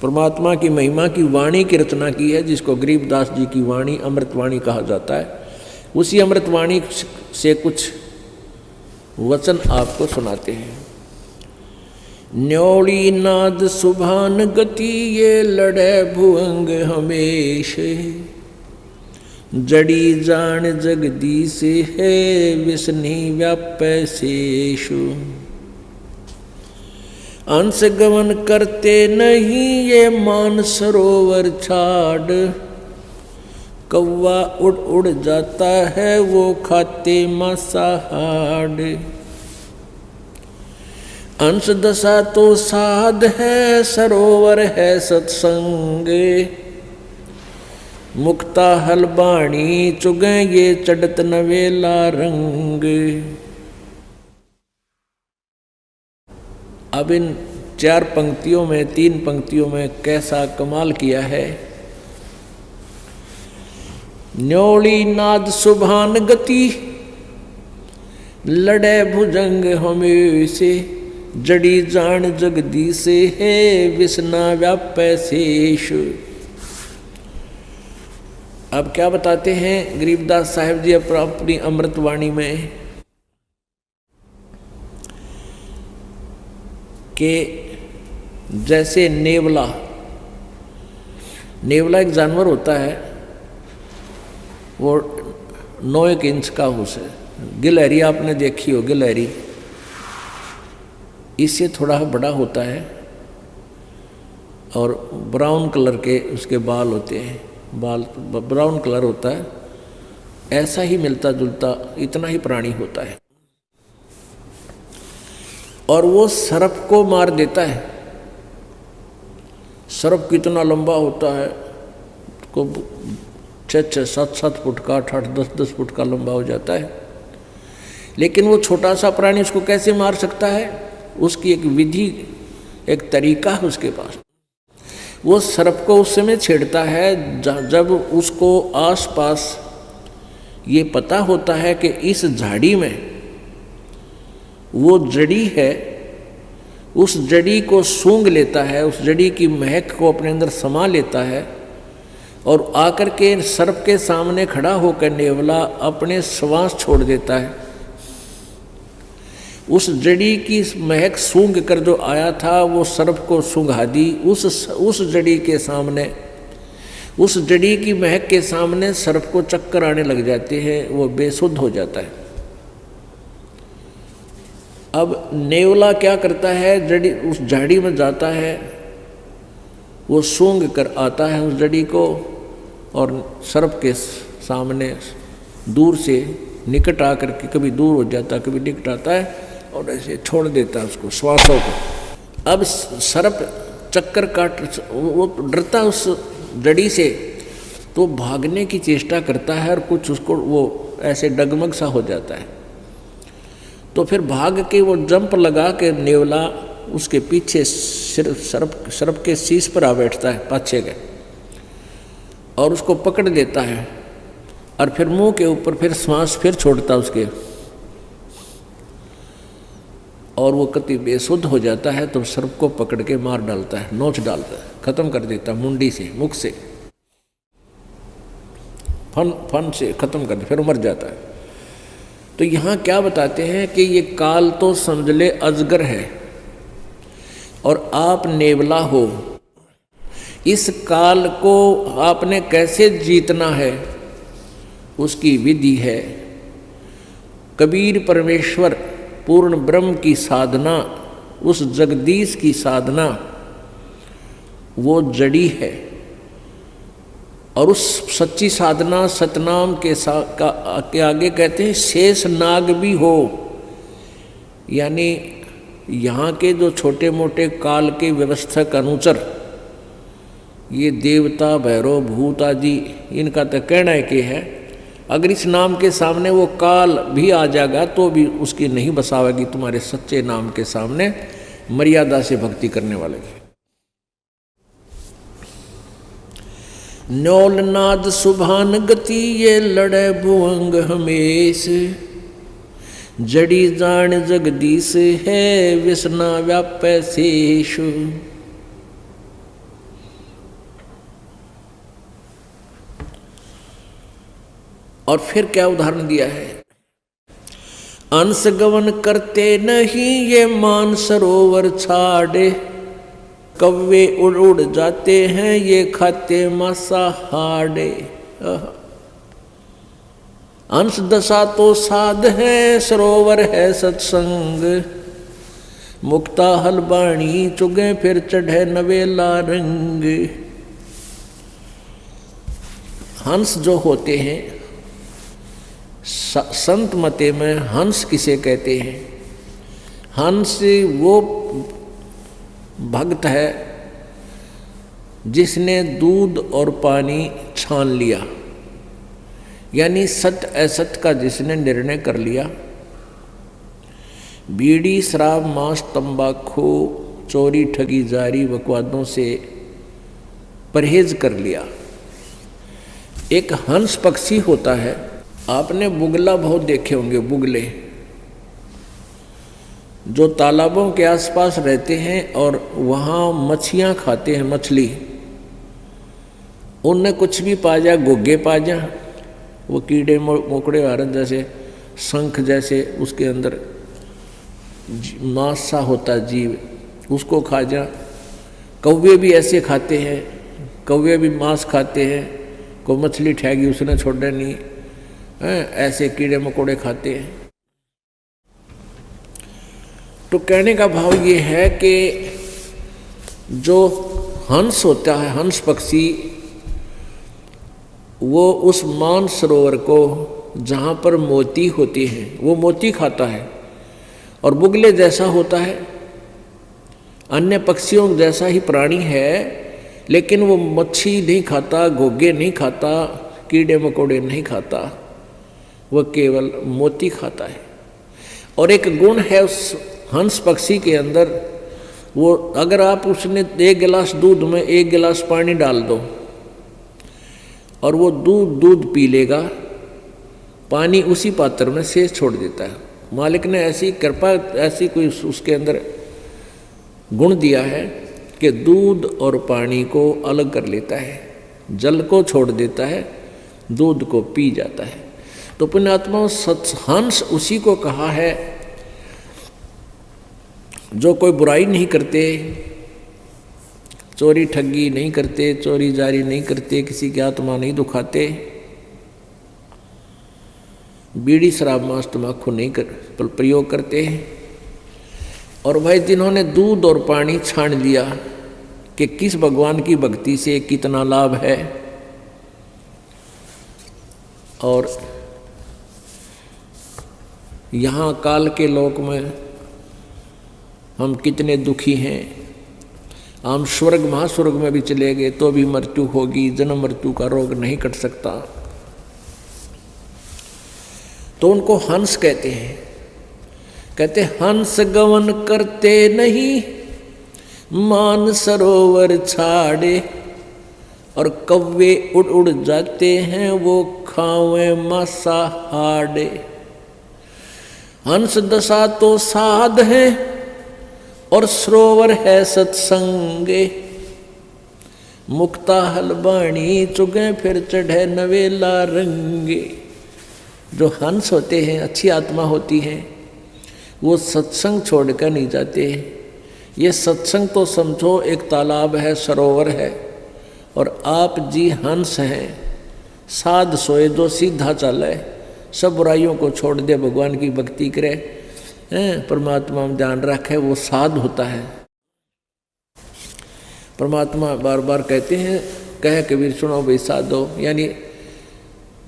परमात्मा की महिमा की वाणी की रचना की है, जिसको गरीबदास जी की वाणी अमृतवाणी कहा जाता है। उसी अमृतवाणी से कुछ वचन आपको सुनाते हैं। न्योली नाद सुभान गति ये लड़े भुअंग हमेश, जड़ी जान जगदीश है विष्णि व्यापै शेषु। अंश गमन करते नहीं ये मान सरोवर छाड़, कौवा उड़ उड़ जाता है वो खाते मांसाहार। अंश दशा तो साध है सरोवर है सत्संग, मुक्ता हलबाणी चुगे ये चढ़त नवेला रंग। अब इन 4 पंक्तियों में 3 पंक्तियों में कैसा कमाल किया है। न्योली नाद सुभान गति लड़े भुजंग हमेशे, जड़ी जान जगदीश है विष्णा व्यापै शेष। अब क्या बताते हैं गरीबदास साहिब जी अपनी अमृतवाणी में कि जैसे नेवला एक जानवर होता है, वो 9 इंच का उसे गिलहरी आपने देखी हो, गिलहरी इससे थोड़ा बड़ा होता है और ब्राउन कलर के उसके बाल होते हैं, बाल ब्राउन कलर होता है। ऐसा ही मिलता जुलता इतना ही प्राणी होता है और वो सर्प को मार देता है। सर्प कितना लंबा होता है, को 6-6, 7-7 फुट का, 8-8, 10-10 फुट का लंबा हो जाता है। लेकिन वो छोटा सा प्राणी उसको कैसे मार सकता है, उसकी एक विधि, एक तरीका है उसके पास। वो सर्प को उस समय छेड़ता है जब उसको आसपास ये पता होता है कि इस झाड़ी में वो जड़ी है, उस जड़ी को सूंघ लेता है, उस जड़ी की महक को अपने अंदर समा लेता है और आकर के सर्प के सामने खड़ा होकर नेवला अपने श्वास छोड़ देता है। उस जड़ी की महक सूंघ कर जो आया था वो सर्प को सूंघा दी। उस जड़ी के सामने, उस जड़ी की महक के सामने सर्प को चक्कर आने लग जाते हैं, वो बेसुध हो जाता है। अब नेवला क्या करता है, जड़ी उस झाड़ी में जाता है, वो सूंघ कर आता है उस जड़ी को और सर्प के सामने दूर से निकट आकर के कभी दूर हो जाता, कभी निकट आता है और ऐसे छोड़ देता है उसको, श्वासों को। अब सर्प चक्कर काट, वो डरता उस जड़ी से, तो भागने की चेष्टा करता है और कुछ उसको वो ऐसे डगमग सा हो जाता है। तो फिर भाग के वो जंप लगा के नेवला उसके पीछे सर्प के शीश पर आ बैठता है पाछे के और उसको पकड़ देता है और फिर मुंह के ऊपर फिर श्वास फिर छोड़ता उसके और वो कति बेसुध हो जाता है। तो सर्प को पकड़ के मार डालता है, नोच डालता है, खत्म कर देता है मुंडी से, मुख से, फन से खत्म कर दे, फिर मर जाता है। तो यहाँ क्या बताते हैं कि ये काल तो समझ ले अजगर है और आप नेवला हो। इस काल को आपने कैसे जीतना है उसकी विधि है। कबीर परमेश्वर पूर्ण ब्रह्म की साधना, उस जगदीश की साधना वो जड़ी है और उस सच्ची साधना सतनाम के आगे कहते हैं शेष नाग भी हो। यानी यहाँ के जो छोटे मोटे काल के व्यवस्थक अनुचर, ये देवता भैरव भूत आदि, इनका तो कहना है कि है अगर इस नाम के सामने वो काल भी आ जाएगा तो भी उसकी नहीं बसावेगी तुम्हारे सच्चे नाम के सामने, मर्यादा से भक्ति करने वाले की। न्योल नाद सुभान गति ये लड़े भुअंग हमेश, जड़ी जान जगदीश है विष्णा व्यापै शेष। और फिर क्या उदाहरण दिया है, अंश गवन करते नहीं ये मान सरोवर छाड़े, कौवे उड़ उड़ जाते हैं ये खाते मांसाहारे। अंश दशा तो साध है सरोवर है सत्संग, मुक्ता हलबाणी चुगे फिर चढ़े नवेला रंग। हंस जो होते हैं, संत मते में हंस किसे कहते हैं, हंस वो भक्त है जिसने दूध और पानी छान लिया, यानी सत्य असत्य का जिसने निर्णय कर लिया, बीड़ी शराब मांस तंबाकू चोरी ठगी जारी बकवादों से परहेज कर लिया। एक हंस पक्षी होता है, आपने बुगला बहुत देखे होंगे, बुगले जो तालाबों के आसपास रहते हैं और वहाँ मछलियाँ खाते हैं, मछली, उनने कुछ भी पा जा, घुग्गे पा जा, वो कीड़े मोकड़े हारन जैसे शंख जैसे उसके अंदर मांस सा होता जीव, उसको खा जा। कौवे भी ऐसे खाते हैं, कौवे भी मांस खाते हैं, को मछली ठहगी उसने छोड़े नहीं है, ऐसे कीड़े मकोड़े खाते हैं। तो कहने का भाव ये है कि जो हंस होता है, हंस पक्षी, वो उस मान सरोवर को जहाँ पर मोती होती हैं वो मोती खाता है, और बुगले जैसा होता है, अन्य पक्षियों जैसा ही प्राणी है, लेकिन वो मच्छी नहीं खाता, घोगे नहीं खाता, कीड़े मकोड़े नहीं खाता, वह केवल मोती खाता है। और एक गुण है उस हंस पक्षी के अंदर, वो अगर आप उसने 1 गिलास दूध में 1 गिलास पानी डाल दो और वो दूध पी लेगा, पानी उसी पात्र में शेष छोड़ देता है। मालिक ने ऐसी कृपा, ऐसी कोई उसके अंदर गुण दिया है कि दूध और पानी को अलग कर लेता है, जल को छोड़ देता है, दूध को पी जाता है। तो पुण्यात्मा हंस उसी को कहा है जो कोई बुराई नहीं करते, चोरी ठगी नहीं करते, चोरी जारी नहीं करते, किसी की आत्मा नहीं दुखाते, बीड़ी शराब मांस तम्बाकू नहीं प्रयोग करते हैं। और भाई जिन्होंने दूध और पानी छान लिया कि किस भगवान की भक्ति से कितना लाभ है, और यहाँ काल के लोक में हम कितने दुखी हैं, हम स्वर्ग महास्वर्ग में भी चले गए तो भी मृत्यु होगी, जन्म मृत्यु का रोग नहीं कट सकता। तो उनको हंस कहते हैं, कहते हंस गवन करते नहीं मान सरोवर छाड़े, और कौवे उड़ उड़ जाते हैं वो खावे मांसाहारे। हंस दशा तो साध है और सरोवर है सत्संगे, मुक्ता हलबाणी चुगे फिर चढ़े नवेला रंगे। जो हंस होते हैं, अच्छी आत्मा होती है, वो सत्संग छोड़कर नहीं जाते। ये सत्संग तो समझो एक तालाब है, सरोवर है, और आप जी हंस हैं, साध सोए जो सीधा चले, सब बुराइयों को छोड़ दे, भगवान की भक्ति करे, परमात्मा में ध्यान रखे, वो साध होता है। परमात्मा बार बार कहते हैं, कहे कबीर सुनो भाई साधो, यानी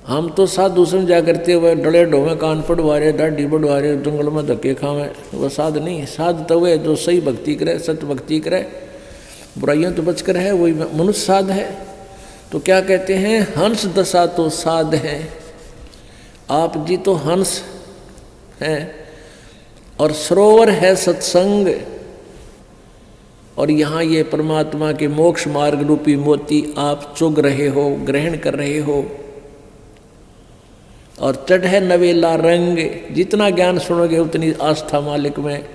हम तो साधु समझा करते हुए डले ढोवे, कान पढ़वा रहे, दाढ़ी बढ़वा रहे, जंगल में धक्के खावे, वो साध नहीं। साध तो वे जो सही भक्ति करे, सत्य भक्ति करे, बुराइयों तो बच कर है, वही मनुष्य साध है। तो क्या कहते हैं, हंस दशा तो साध है। आप जी तो हंस हैं और सरोवर है सत्संग, और यहाँ ये परमात्मा के मोक्ष मार्ग रूपी मोती आप चुग रहे हो, ग्रहण कर रहे हो, और चढ़े नवेला रंग। जितना ज्ञान सुनोगे उतनी आस्था मालिक में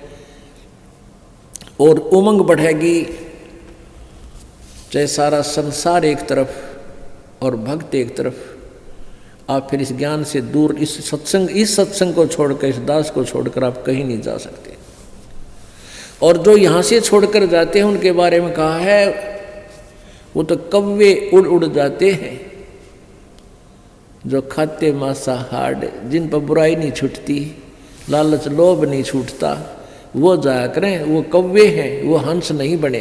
और उमंग बढ़ेगी। चाहे सारा संसार एक तरफ और भक्त एक तरफ, आप फिर इस ज्ञान से दूर, इस सत्संग को छोड़कर, इस दास को छोड़कर आप कहीं नहीं जा सकते। और जो यहाँ से छोड़कर जाते हैं उनके बारे में कहा है वो तो कौवे उड़ उड़ जाते हैं, जो खाते मांसाहार, जिन पर बुराई नहीं छूटती, लालच लोभ नहीं छूटता, वो जाया करें। वो कौवे हैं, वो हंस नहीं बने।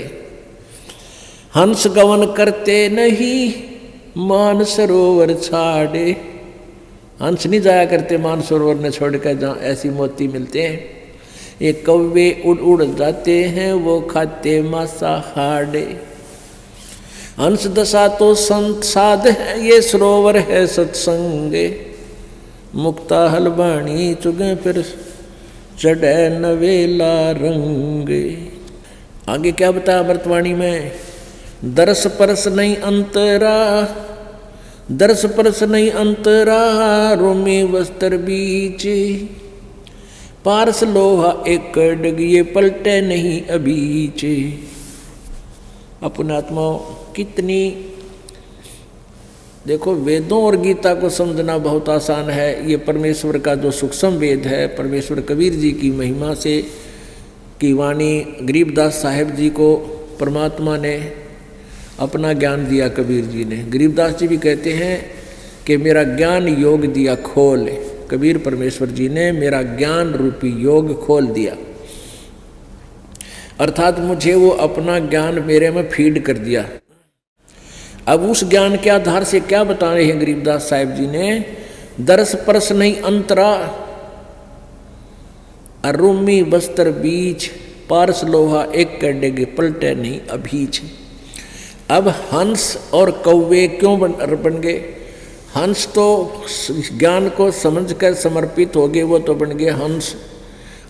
हंस गवन करते नहीं मान सरोवर छाड़े। हंस नहीं जाया करते मान सरोवर ने छोड़कर जहाँ ऐसी मोती मिलते हैं। ये कौवे उड़ उड़ जाते हैं, वो खाते मांसाहार। हंस दशा तो संत साध है, ये सरोवर है सत्संगे। मुक्ता हलवाणी चुगे फिर चढ़े नवेला रंगे। आगे क्या बताया अमृतवाणी में? दरस परस नहीं अंतरा, दरस परस नहीं अंतरा, रोमी वस्त्र बीच। पारस लोहा एक डग, ये पलटे नहीं अबीच। अपने आत्मा कितनी, देखो वेदों और गीता को समझना बहुत आसान है। ये परमेश्वर का जो सूक्ष्म वेद है, परमेश्वर कबीर जी की महिमा से की वाणी, गरीबदास साहेब जी को परमात्मा ने अपना ज्ञान दिया। कबीर जी ने, गरीबदास जी भी कहते हैं कि मेरा ज्ञान योग दिया खोल। कबीर परमेश्वर जी ने मेरा ज्ञान रूपी योग खोल दिया, अर्थात मुझे वो अपना ज्ञान मेरे में फीड कर दिया। अब उस ज्ञान के आधार से क्या बता रहे हैं गरीबदास साहिब जी ने? दरस परस नहीं अंतरा, अरुमी बस्तर बीच, पारस लोहा एक कडेगे पलटे नहीं अभीच। अब हंस और कौवे क्यों बन गए? हंस तो ज्ञान को समझकर समर्पित हो गए, वो तो बन गए हंस।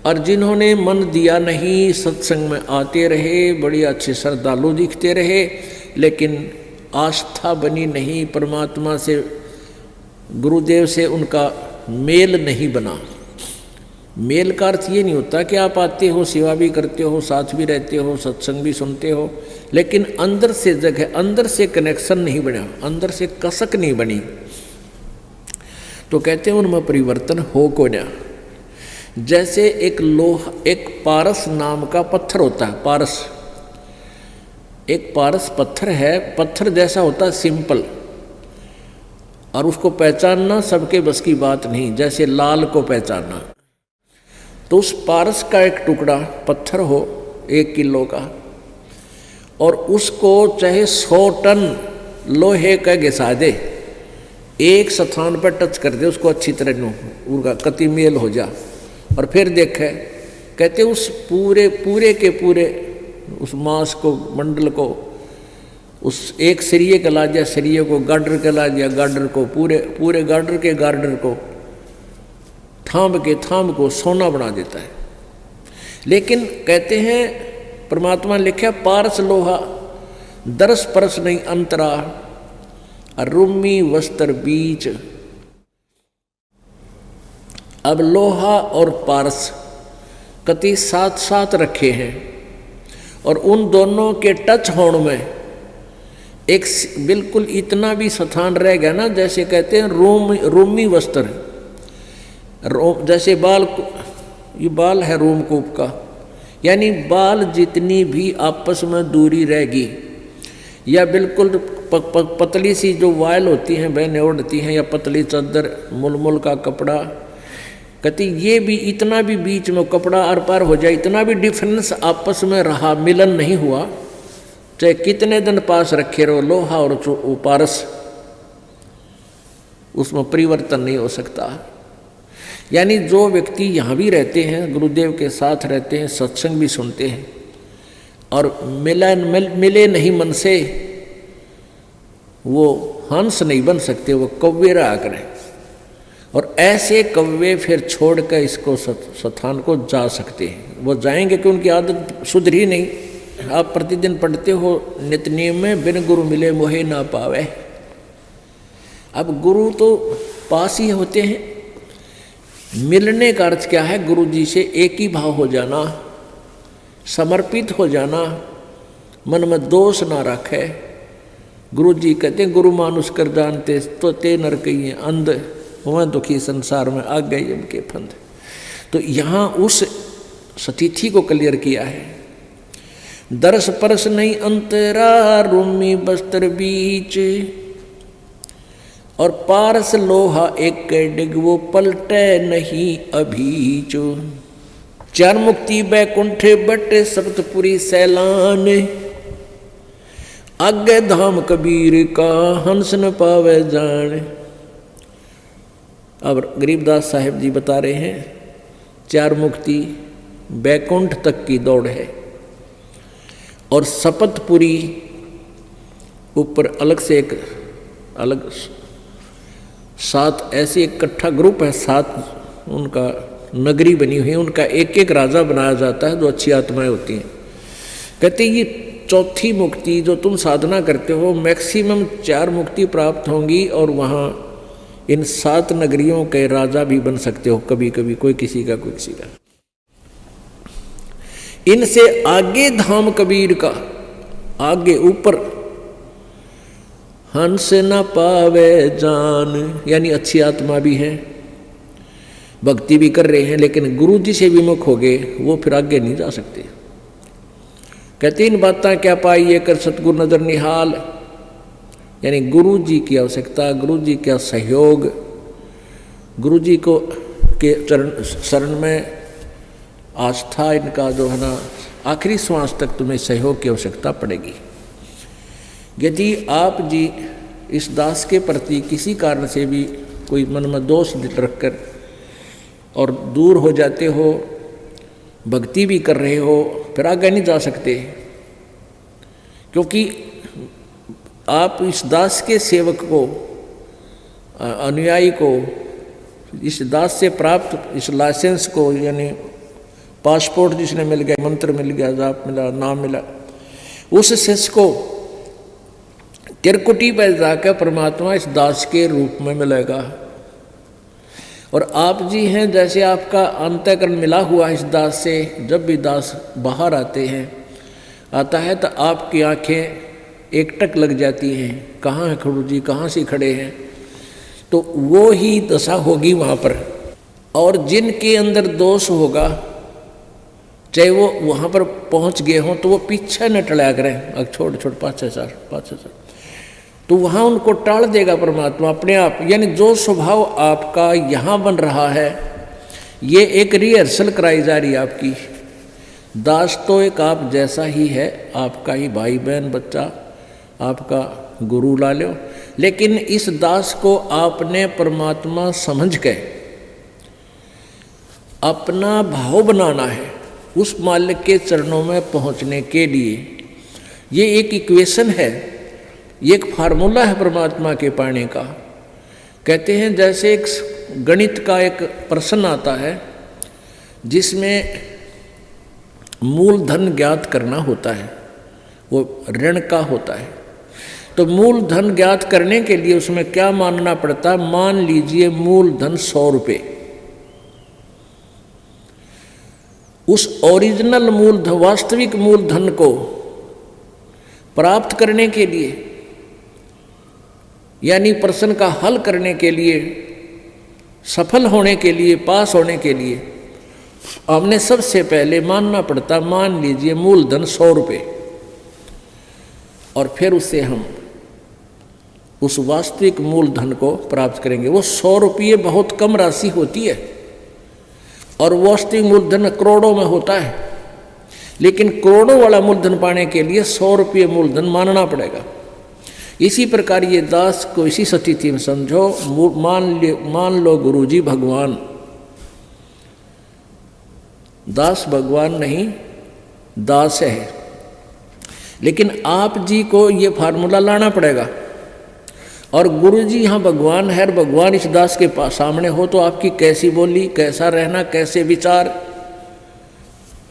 और जिन्होंने मन दिया नहीं, सत्संग में आते रहे, बड़ी अच्छे श्रद्धालु दिखते रहे, लेकिन आस्था बनी नहीं, परमात्मा से, गुरुदेव से उनका मेल नहीं बना। मेल का अर्थ ये नहीं होता कि आप आते हो, सेवा भी करते हो, साथ भी रहते हो, सत्संग भी सुनते हो, लेकिन अंदर से जगह, अंदर से कनेक्शन नहीं बना, अंदर से कसक नहीं बनी, तो कहते हैं उनमें परिवर्तन हो को ना। जैसे एक लोहा, एक पारस नाम का पत्थर होता है, पारस, एक पारस पत्थर है, पत्थर जैसा होता है सिंपल, और उसको पहचानना सबके बस की बात नहीं, जैसे लाल को पहचानना। तो उस पारस का एक टुकड़ा पत्थर हो 1 किलो का, और उसको चाहे 100 टन लोहे का घिसा दे, एक स्थान पर टच कर दे उसको अच्छी तरह, उनका कति मेल हो जा, और फिर देखे, कहते उस पूरे के पूरे उस मांस को, मंडल को, उस एक सरिये का ला दिया, सरिये को गार्डर का ला दिया, गार्डर को पूरे गार्डर के गार्डर को, थाम को सोना बना देता है। लेकिन कहते हैं परमात्मा ने लिखा पारस लोहा, दरस परस नहीं अंतरा, रुमी वस्त्र बीच। अब लोहा और पारस कति साथ साथ रखे हैं, और उन दोनों के टच होने में एक बिल्कुल इतना भी स्थान रह गया ना, जैसे कहते हैं रोमी वस्त्र, जैसे बाल, ये बाल है रोमकूप का, यानी बाल जितनी भी आपस में दूरी रहेगी, या बिल्कुल पतली सी जो वायल होती हैं बहनें ओढ़ती हैं, या पतली चादर, मुलमुल का कपड़ा, कहती ये भी इतना भी बीच में कपड़ा आर पार हो जाए, इतना भी डिफरेंस आपस में रहा, मिलन नहीं हुआ, चाहे कितने दिन पास रखे रहो लोहा और पारस, उसमें परिवर्तन नहीं हो सकता। यानी जो व्यक्ति यहाँ भी रहते हैं, गुरुदेव के साथ रहते हैं, सत्संग भी सुनते हैं, और मिले नहीं मन से, वो हंस नहीं बन सकते, वो कौवे रहा करें। और ऐसे कौवे फिर छोड़कर इसको स्थान को जा सकते हैं, वो जाएंगे कि उनकी आदत सुधरी नहीं। आप प्रतिदिन पढ़ते हो नित्य नियम में, बिन गुरु मिले मोहे ना पावे। अब गुरु तो पास ही होते हैं, मिलने का अर्थ क्या है? गुरु जी से एक ही भाव हो जाना, समर्पित हो जाना, मन में दोष ना रखे, गुरु जी कहते हैं गुरु मानुष कर जानते तो ते नर कहिए अंध वह दुखी संसार में आ गए इनके फंद। तो यहाँ उस स्थिति को क्लियर किया है। दरस परस नहीं अंतरा रूमी बस्तर बीच, और पारस लोहा एक डिग वो पलटे नहीं अभीच। चार मुक्ति बैकुंठे बटे सप्तपुरी सैलान, आगे धाम कबीर का हंस न पावे जान। अब गरीबदास साहिब जी बता रहे हैं चार मुक्ति बैकुंठ तक की दौड़ है, और सपतपुरी ऊपर अलग से एक अलग 7 ऐसे इकट्ठा ग्रुप है, 7 उनका नगरी बनी हुई है, उनका एक एक राजा बनाया जाता है जो अच्छी आत्माएं होती हैं। कहते ये चौथी मुक्ति जो तुम साधना करते हो मैक्सिमम 4 मुक्ति प्राप्त होंगी, और वहाँ इन 7 नगरियों के राजा भी बन सकते हो कभी कभी, कोई किसी का कोई किसी का। इनसे आगे धाम कबीर का, आगे ऊपर हंस न पावे जान, यानी अच्छी आत्मा भी है, भक्ति भी कर रहे हैं, लेकिन गुरु जी से विमुख हो गए, वो फिर आगे नहीं जा सकते। कहते इन बातें क्या पाइए कर सतगुरु नजर निहाल, यानी गुरु जी की आवश्यकता, गुरु जी का सहयोग, गुरु जी को के चरण शरण में आस्था, इनका जो है ना आखिरी श्वास तक तुम्हें सहयोग की आवश्यकता पड़ेगी। यदि आप जी इस दास के प्रति किसी कारण से भी कोई मन में दोष रखकर और दूर हो जाते हो, भक्ति भी कर रहे हो, फिर आगे नहीं जा सकते, क्योंकि आप इस दास के सेवक को, अनुयायी को, इस दास से प्राप्त इस लाइसेंस को, यानी पासपोर्ट जिसने मिल गया, मंत्र मिल गया, जाप मिला, नाम मिला, उस शिष्य को तिरकुटी पर जाकर परमात्मा इस दास के रूप में मिलेगा। और आप जी हैं, जैसे आपका अंतःकरण मिला हुआ इस दास से, जब भी दास बाहर आता है तो आपकी आंखें एकटक लग जाती हैं, कहाँ है गुरु जी, कहाँ से खड़े हैं, तो वो ही दशा होगी वहाँ पर। और जिनके अंदर दोष होगा, चाहे वो वहाँ पर पहुँच गए हों, तो वो पीछे न टला करें, अब छोड़ 5-6 तो वहाँ उनको टाल देगा परमात्मा अपने आप। यानी जो स्वभाव आपका यहाँ बन रहा है, ये एक रिहर्सल कराई जा रही है आपकी। दास तो एक आप जैसा ही है, आपका ही भाई बहन बच्चा, आपका गुरु ला लो, लेकिन इस दास को आपने परमात्मा समझ के अपना भाव बनाना है उस मालिक के चरणों में पहुंचने के लिए। ये एक इक्वेशन है, ये एक फार्मूला है परमात्मा के पाने का। कहते हैं जैसे एक गणित का एक प्रश्न आता है जिसमें मूलधन ज्ञात करना होता है, वो ऋण का होता है। तो मूलधन ज्ञात करने के लिए उसमें क्या मानना पड़ता है? मान लीजिए मूलधन 100 रुपये। उस ओरिजिनल मूलधन, वास्तविक मूलधन को प्राप्त करने के लिए, यानी प्रश्न का हल करने के लिए, सफल होने के लिए, पास होने के लिए, हमने सबसे पहले मानना पड़ता, मान लीजिए मूलधन 100 रुपये, और फिर उससे हम उस वास्तविक मूलधन को प्राप्त करेंगे। वो 100 रुपये बहुत कम राशि होती है, और वास्तविक मूलधन करोड़ों में होता है, लेकिन करोड़ों वाला मूलधन पाने के लिए 100 रुपये मूलधन मानना पड़ेगा। इसी प्रकार ये दास को इसी स्थिति में समझो, मान लो गुरुजी भगवान, दास भगवान नहीं, दास है, लेकिन आप जी को ये फार्मूला लाना पड़ेगा। और गुरु जी यहाँ भगवान है, और भगवान इस दास के पास सामने हो, तो आपकी कैसी बोली, कैसा रहना, कैसे विचार,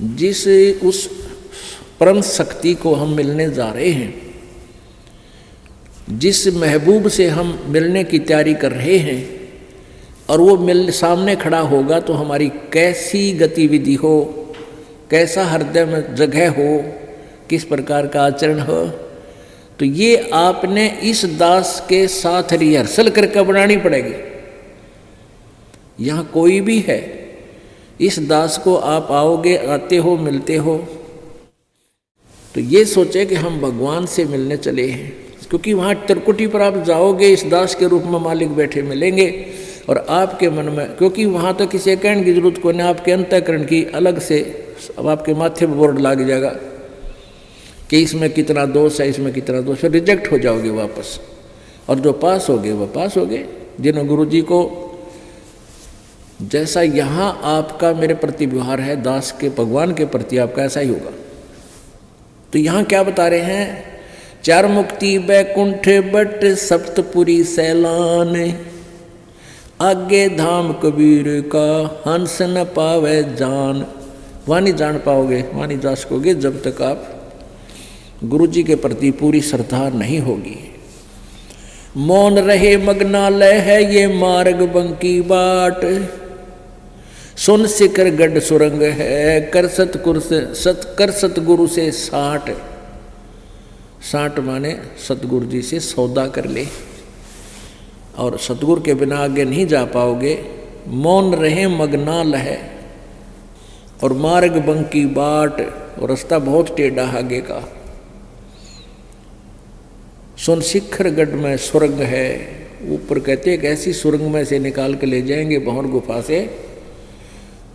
जिस उस परम शक्ति को हम मिलने जा रहे हैं, जिस महबूब से हम मिलने की तैयारी कर रहे हैं, और वो सामने खड़ा होगा, तो हमारी कैसी गतिविधि हो, कैसा हृदय में जगह हो, किस प्रकार का आचरण हो, तो ये आपने इस दास के साथ रिहर्सल करके बनानी पड़ेगी। यहाँ कोई भी है, इस दास को आप आओगे, आते हो, मिलते हो, तो ये सोचे कि हम भगवान से मिलने चले हैं, क्योंकि वहाँ त्रिकुटी पर आप जाओगे, इस दास के रूप में मालिक बैठे मिलेंगे। और आपके मन में, क्योंकि वहाँ तो किसी कहने की जरूरत को नहीं, आपके अंतःकरण की अलग से अब आपके माथे पर बोर्ड लग जाएगा कि इसमें कितना दोष है, इसमें कितना दोष है, रिजेक्ट हो जाओगे वापस। और जो पास हो गए वह पास हो गए। जिन्होंने गुरु जी को जैसा यहाँ आपका मेरे प्रति व्यवहार है, दास के भगवान के प्रति आपका ऐसा ही होगा। तो यहाँ क्या बता रहे हैं, चार मुक्ति बैकुंठ बट सप्तपुरी सैलान, आगे धाम कबीर का हंस न पावे जान। वहाँ नहीं जान पाओगे, वहाँ नहीं जा सकोगे जब तक आप गुरु जी के प्रति पूरी श्रद्धा नहीं होगी। मौन रहे मग्नालय है ये मार्ग बंकी बाट, सुन शिखर गढ़ सुरंग है कर सतगुरु से साठ। साठ माने सतगुरु जी से सौदा कर ले, और सतगुरु के बिना आगे नहीं जा पाओगे। मौन रहे मग्नाल है और मार्ग बंकी बाट, और रास्ता बहुत टेढ़ा आगे का। सुन शिखर गढ़ में सुरंग है, ऊपर कहते एक ऐसी सुरंग में से निकाल के ले जाएंगे भंवर गुफा से।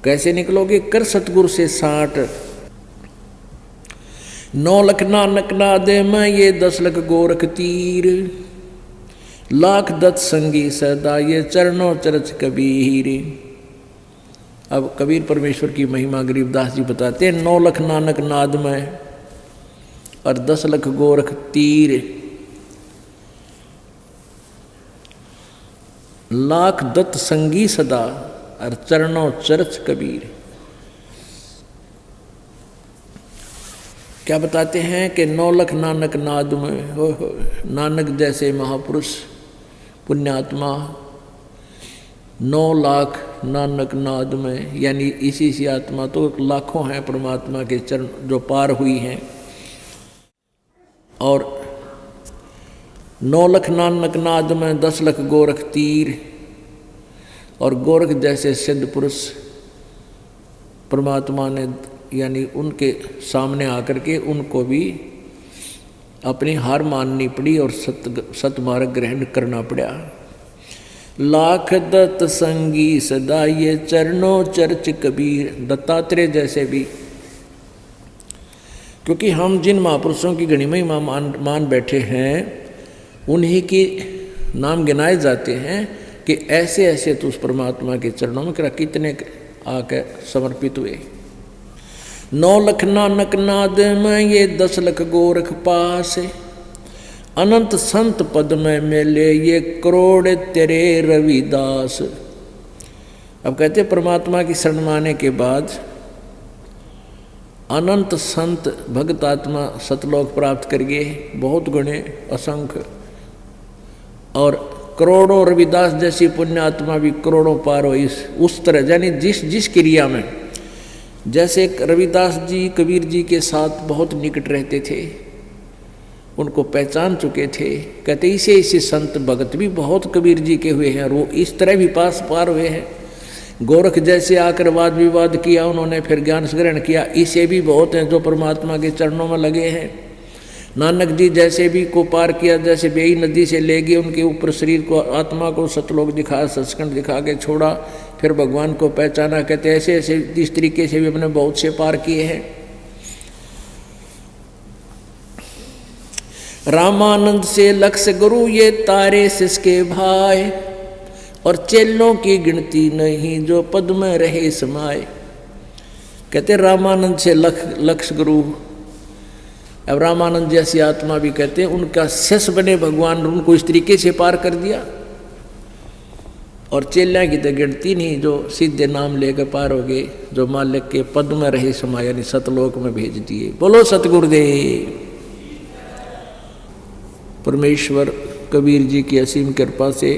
कैसे निकलोगे, कर सतगुरु से साठ। 9 लख नानक नादे में ये 10 लख गोरख तीर, लाख दत्त संगी सदा ये चरणों चरच कबीर। अब कबीर परमेश्वर की महिमा गरीबदास जी बताते हैं, 9 लख नानक नाद में और 10 लख गोरख तीर, लाख दत्त संगी सदा और चरणों चरच कबीर। क्या बताते हैं कि 9 लख नानक नाद में, हो नानक जैसे महापुरुष पुण्यात्मा 9 लाख नानक नाद में, यानी इसी आत्मा तो लाखों हैं परमात्मा के चरण जो पार हुई हैं। और 9 लख नानक नाद में 10 लख गोरख तीर, और गोरख जैसे सिद्ध पुरुष परमात्मा ने यानी उनके सामने आकर के उनको भी अपनी हार माननी पड़ी और सतमार्ग ग्रहण करना पड़ा। लाख दत्त संगी सदा ये चरणों चर्च कबीर, दत्तात्रेय जैसे भी, क्योंकि हम जिन महापुरुषों की गणिमय मान बैठे हैं उन्हीं के नाम गिनाए जाते हैं कि ऐसे ऐसे तो उस परमात्मा के चरणों में कितने आके समर्पित हुए। 9 लख नानक नाद में ये 10 लख गोरख पास, अनंत संत पद में मिले ये करोड़ तेरे रविदास। अब कहते परमात्मा की शरण माने के बाद अनंत संत भक्त आत्मा सतलोक प्राप्त करिए, बहुत गुणे असंख्य, और करोड़ों रविदास जैसी पुण्य आत्मा भी करोड़ों पार हो। इस उस तरह यानी जिस क्रिया में, जैसे रविदास जी कबीर जी के साथ बहुत निकट रहते थे, उनको पहचान चुके थे, कहते इसे संत भगत भी बहुत कबीर जी के हुए हैं और वो इस तरह भी पार हुए हैं। गोरख जैसे आकर वाद विवाद किया, उन्होंने फिर ज्ञान ग्रहण किया, इसे भी बहुत हैं जो परमात्मा के चरणों में लगे हैं। नानक जी जैसे भी को पार किया, जैसे बेई नदी से ले गए, उनके ऊपर शरीर को आत्मा को सतलोक दिखाया, सचखंड दिखा के छोड़ा, फिर भगवान को पहचाना। कहते ऐसे ऐसे इस तरीके से भी अपने बहुत से पार किए हैं। रामानंद से लक्ष्य गुरु ये तारे सिसके भाई, और चेलों की गिनती नहीं जो पद में रहे समाये। कहते रामानंद से लक्ष्य गुरु, अब रामानंद जैसी आत्मा भी कहते हैं उनका शिष्य बने भगवान, उनको इस तरीके से पार कर दिया। और चेलियाँ की तो गिनती नहीं जो सीधे नाम लेकर पार हो गए, जो मालिक के पद में रहे समाये, यानी सतलोक में भेज दिए। बोलो सतगुरुदेव। परमेश्वर कबीर जी की असीम कृपा से